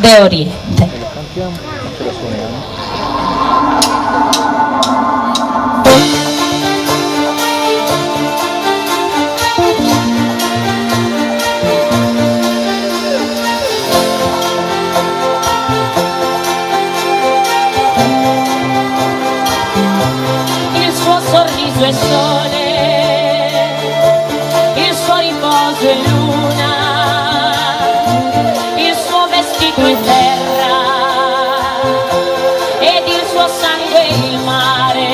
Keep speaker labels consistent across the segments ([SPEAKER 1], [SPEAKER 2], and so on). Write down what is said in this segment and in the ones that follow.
[SPEAKER 1] de Oriente.
[SPEAKER 2] Se lo cantiamo, ce la suoniamo.
[SPEAKER 1] Il suo sorriso è sole, il suo riposo è luna, il suo vestito è terra ed il suo sangue è il mare.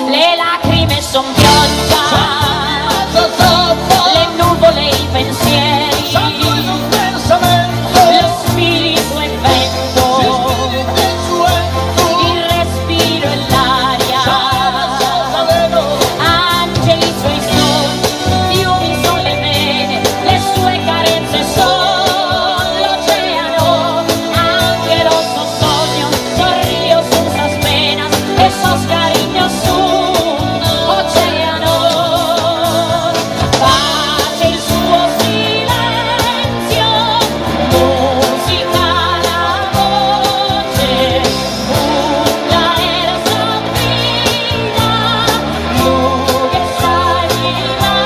[SPEAKER 1] Le lacrime son pioggia, le nuvole i pensieri, lo spirito è vento, il respiro è l'aria, angeli suoi sogni, fiumi son le vene, le sue carezze son l'oceano, anche lo suo sogno, sorrio senza penas, esos cariños sun oceano. Pace il suo silenzio, musica la voce, una era soffrida, tu che sai là.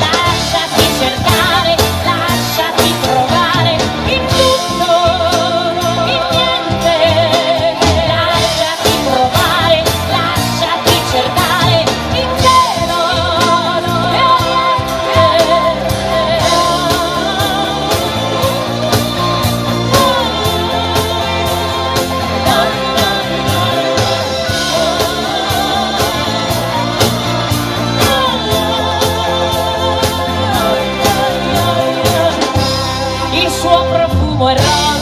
[SPEAKER 1] Lasciati cercare, lasciati trovare in tutto, in niente. Lasciati provare, lasciati cercare in cielo e il suo profumo è rosa,